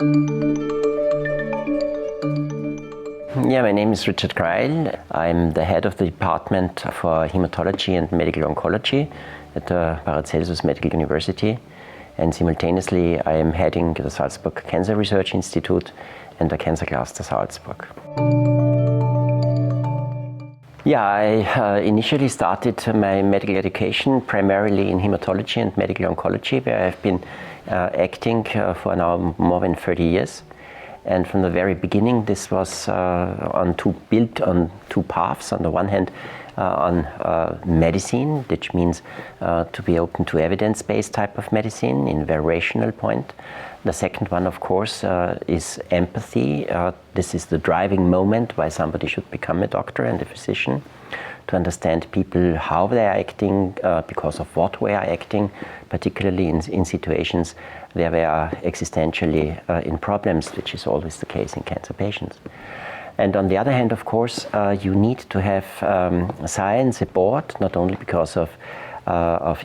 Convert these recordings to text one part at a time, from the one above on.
Yeah, my name is Richard Greil. I'm the head of the Department for Hematology and Medical Oncology at the Paracelsus Medical University. And simultaneously, I am heading the Salzburg Cancer Research Institute and the Cancer Cluster Salzburg. Yeah, I initially started my medical education primarily in hematology and medical oncology, where I've been acting for now more than 30 years. And from the very beginning, this was built on two paths. On the one hand, on medicine, which means to be open to evidence-based type of medicine in very rational point. The second one, of course, is empathy. This is the driving moment why somebody should become a doctor and a physician, to understand people, how they are acting, because of what we are acting, particularly in situations where they are existentially in problems, which is always the case in cancer patients. And on the other hand, of course, you need to have science aboard, not only because of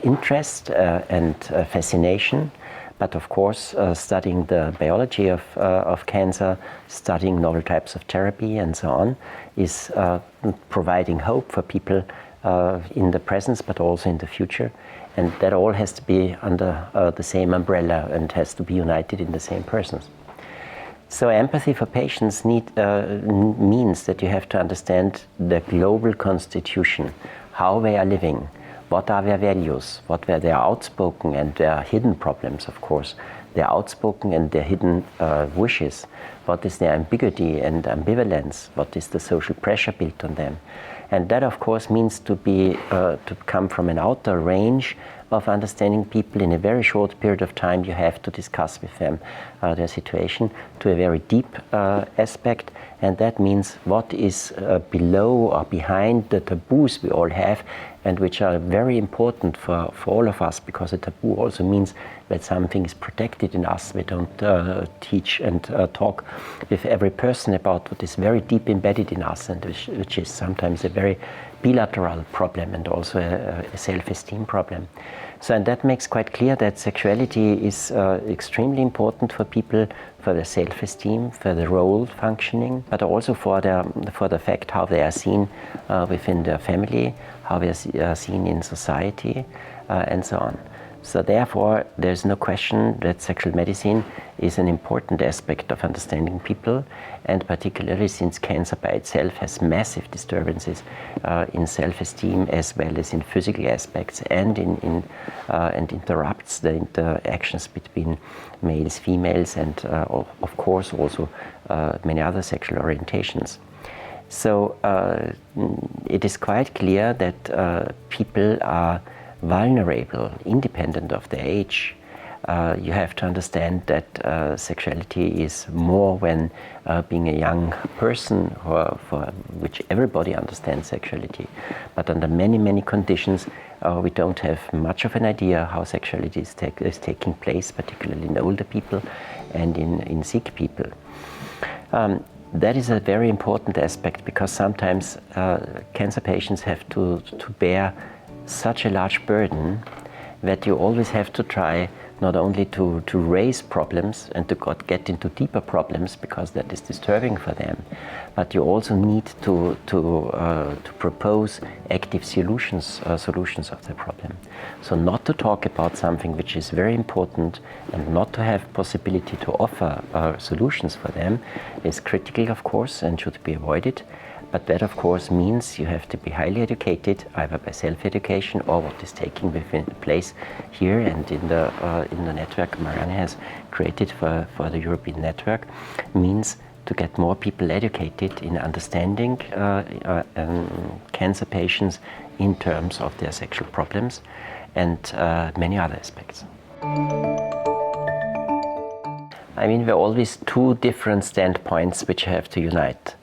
interest and fascination, but of course studying the biology of cancer, studying novel types of therapy and so on, is providing hope for people in the present but also in the future. And that all has to be under the same umbrella and has to be united in the same persons. So empathy for patients means that you have to understand the global constitution, how they are living, what are their values, what were their outspoken and their hidden problems, of course, their outspoken and their hidden wishes, what is their ambiguity and ambivalence, what is the social pressure built on them. And that, of course, means to come from an outer range of understanding people in a very short period of time. You have to discuss with them their situation to a very deep aspect, and that means what is below or behind the taboos we all have, and which are very important for all of us, because a taboo also means that something is protected in us. We don't teach and talk with every person about what is very deep embedded in us, and which is sometimes a very bilateral problem and also a self-esteem problem. So, and that makes quite clear that sexuality is extremely important for people, for their self-esteem, for the role functioning, but also for the fact how they are seen within their family, how they are seen in society, and so on. So therefore, there's no question that sexual medicine is an important aspect of understanding people, and particularly since cancer by itself has massive disturbances in self-esteem as well as in physical aspects, and and interrupts the interactions between males, females, and of course also many other sexual orientations. So it is quite clear that people are vulnerable, independent of their age. You have to understand that sexuality is more when being a young person, for which everybody understands sexuality. But under many, many conditions, we don't have much of an idea how sexuality is taking place, particularly in older people and in sick people. That is a very important aspect, because sometimes cancer patients have to bear such a large burden that you always have to try not only to raise problems and to get into deeper problems, because that is disturbing for them, but you also need to propose active solutions of the problem. So not to talk about something which is very important and not to have possibility to offer solutions for them is critical, of course, and should be avoided. But that, of course, means you have to be highly educated, either by self-education or what is taking place here and in the network Marianne has created for the European network, means to get more people educated in understanding cancer patients in terms of their sexual problems and many other aspects. I mean, there are always two different standpoints which you have to unite.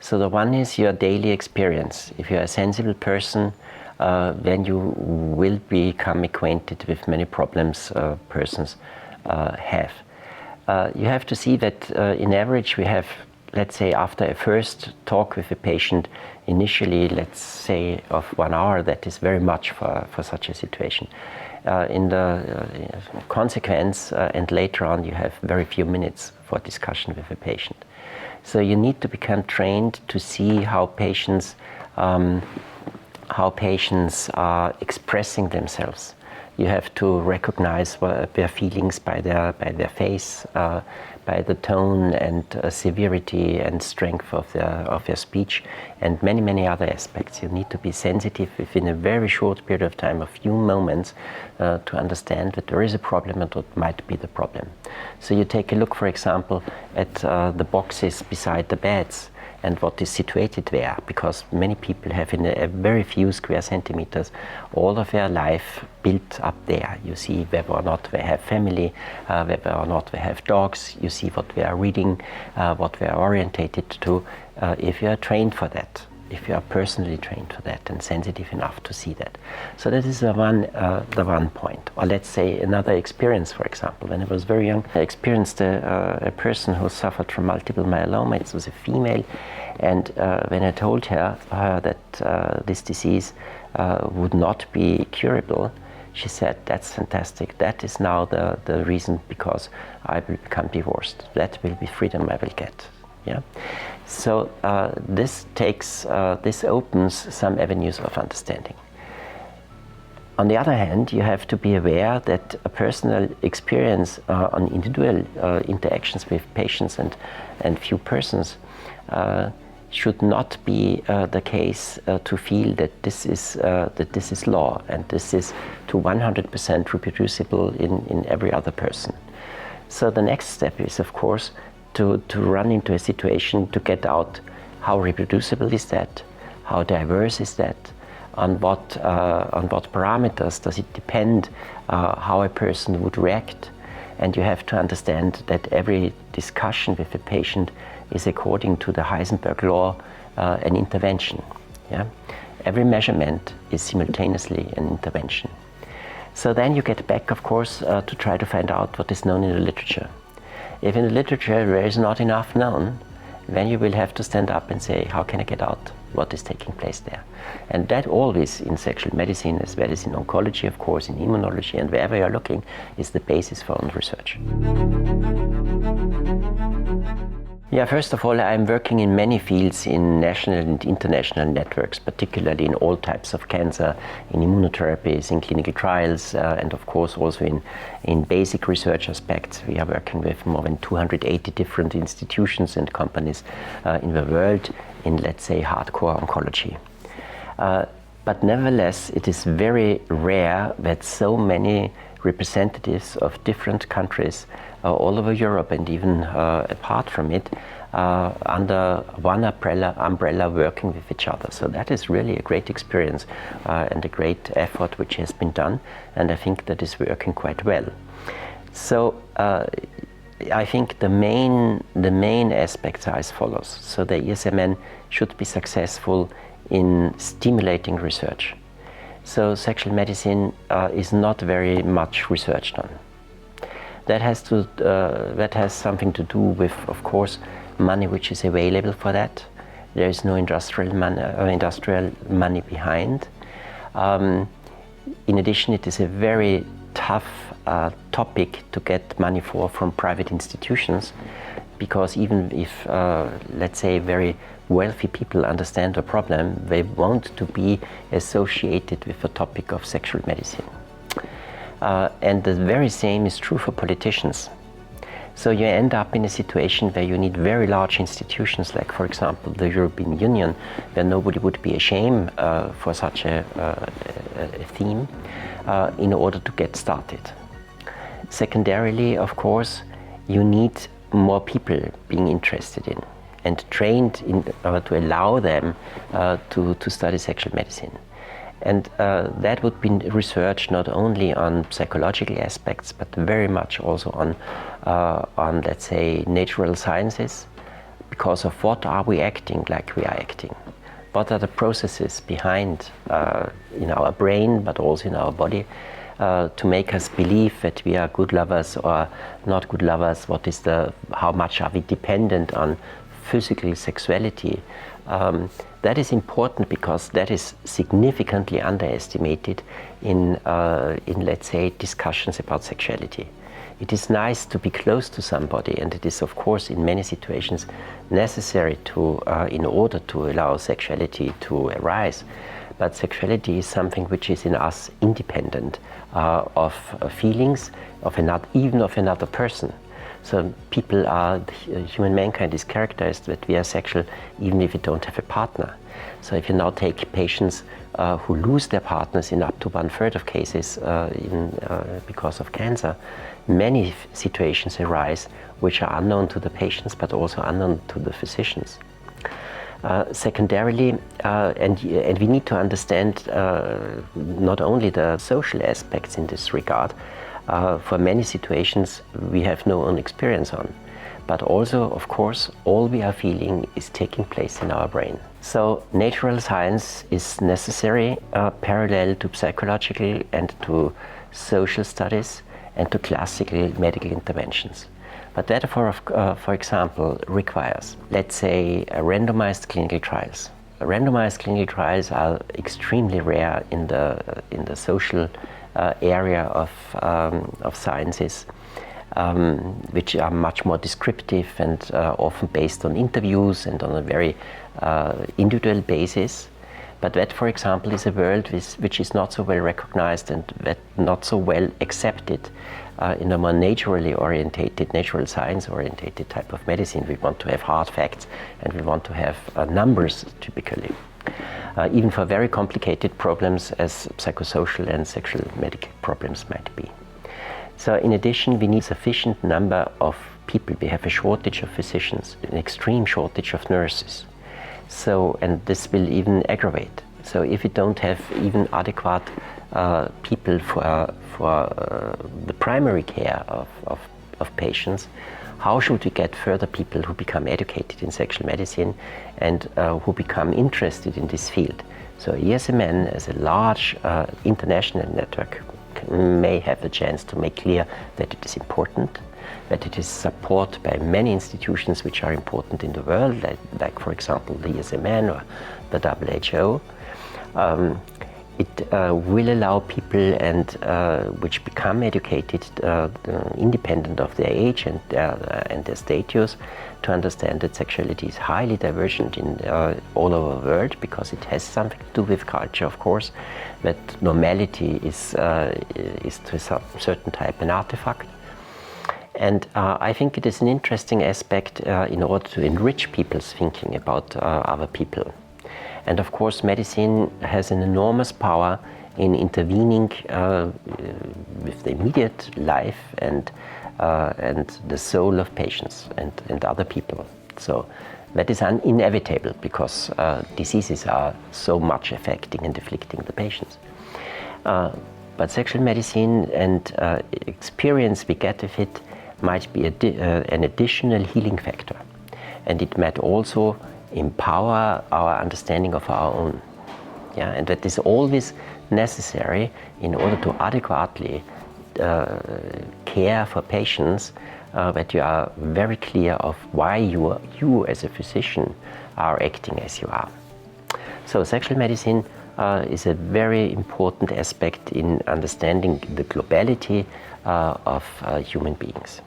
So the one is your daily experience. If you're a sensible person, then you will become acquainted with many problems persons have. You have to see that in average we have, let's say, after a first talk with a patient, initially, let's say, of 1 hour, that is very much for such a situation. in the consequence, and later on you have very few minutes for discussion with a patient. So you need to become trained to see how patients are expressing themselves. You have to recognize their feelings by their face, by the tone and severity and strength of their speech, and many other aspects. You need to be sensitive within a very short period of time, a few moments, to understand that there is a problem and what might be the problem. So you take a look, for example, at the boxes beside the beds and what is situated there, because many people have in a very few square centimeters all of their life built up there. You see whether or not they have family, whether or not they have dogs, you see what they are reading, what they are orientated to, if you are trained for that, if you are personally trained for that and sensitive enough to see that. So that is the one point. Or let's say another experience, for example. When I was very young, I experienced a person who suffered from multiple myeloma. It was a female, and when I told her that this disease would not be curable, she said, "That's fantastic. That is now the reason because I will become divorced. That will be freedom I will get." Yeah. So this opens some avenues of understanding. On the other hand, you have to be aware that a personal experience on individual interactions with patients and few persons should not be the case to feel that this is law and this is to 100% reproducible in every other person. So the next step is, of course, to run into a situation to get out how reproducible is that, how diverse is that, on what parameters does it depend, how a person would react. And you have to understand that every discussion with a patient is, according to the Heisenberg law, an intervention. Yeah? Every measurement is simultaneously an intervention. So then you get back, of course, to try to find out what is known in the literature. If in the literature there is not enough known, then you will have to stand up and say, how can I get out what is taking place there? And that always in sexual medicine, as well as in oncology, of course, in immunology, and wherever you're looking, is the basis for research. Yeah, first of all, I'm working in many fields in national and international networks, particularly in all types of cancer, in immunotherapies, in clinical trials, and of course also in basic research aspects. We are working with more than 280 different institutions and companies in the world in, let's say, hardcore oncology. But nevertheless, it is very rare that so many representatives of different countries all over Europe and even apart from it under one umbrella working with each other. So that is really a great experience and a great effort which has been done, and I think that is working quite well. So I think the main aspects are as follows. So the ESMN should be successful in stimulating research. So sexual medicine is not very much researched on. That has something to do with, of course, money which is available for that. There is no industrial money behind. In addition, it is a very tough topic to get money from private institutions, because even if, let's say, very wealthy people understand the problem, they want to be associated with the topic of sexual medicine. And the very same is true for politicians. So you end up in a situation where you need very large institutions, like, for example, the European Union, where nobody would be ashamed for such a theme in order to get started. Secondarily, of course, you need more people being interested in and trained in order to allow them to study sexual medicine. And that would be research not only on psychological aspects, but very much also on let's say, natural sciences, because of what are we acting like we are acting? What are the processes behind in our brain, but also in our body, to make us believe that we are good lovers or not good lovers? How much are we dependent on physical sexuality, that is important because that is significantly underestimated in let's say, discussions about sexuality. It is nice to be close to somebody, and it is, of course, in many situations necessary to, in order to allow sexuality to arise. But sexuality is something which is in us independent of feelings, of another, even of another person. So people are, human mankind is characterized that we are sexual even if we don't have a partner. So if you now take patients who lose their partners in up to 1/3 of cases because of cancer, many situations arise which are unknown to the patients but also unknown to the physicians. Secondarily, and we need to understand not only the social aspects in this regard. For many situations we have no own experience on, but also, of course, all we are feeling is taking place in our brain. So natural science is necessary parallel to psychological and to social studies and to classical medical interventions. But that, for example, requires, let's say, randomized clinical trials. Randomized clinical trials are extremely rare in the social area of sciences, which are much more descriptive and often based on interviews and on a very individual basis. But that, for example, is a world which is not so well recognized and that not so well accepted in a more naturally orientated, natural science orientated type of medicine. We want to have hard facts and we want to have numbers typically. Even for very complicated problems as psychosocial and sexual medical problems might be. So in addition, we need sufficient number of people. We have a shortage of physicians, an extreme shortage of nurses. So, and this will even aggravate. So if we don't have even adequate people for the primary care of patients, how should we get further people who become educated in sexual medicine and who become interested in this field? So ESMN, as a large international network, may have the chance to make clear that it is important, that it is supported by many institutions which are important in the world, like for example the ESMN or the WHO. It will allow people and which become educated independent of their age and their status to understand that sexuality is highly divergent in all over the world, because it has something to do with culture, of course, that normality is to a certain type an artifact. And I think it is an interesting aspect in order to enrich people's thinking about other people. And of course, medicine has an enormous power in intervening with the immediate life and the soul of patients and other people. So that is inevitable, because diseases are so much affecting and afflicting the patients. But sexual medicine and experience we get with it might be an additional healing factor, and it might also empower our understanding of our own. Yeah, and that is always necessary in order to adequately care for patients, that you are very clear of why you as a physician are acting as you are. So sexual medicine is a very important aspect in understanding the globality of human beings,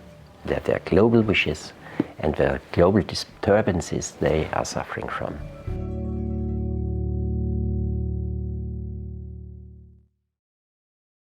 that there are global wishes and the global disturbances they are suffering from.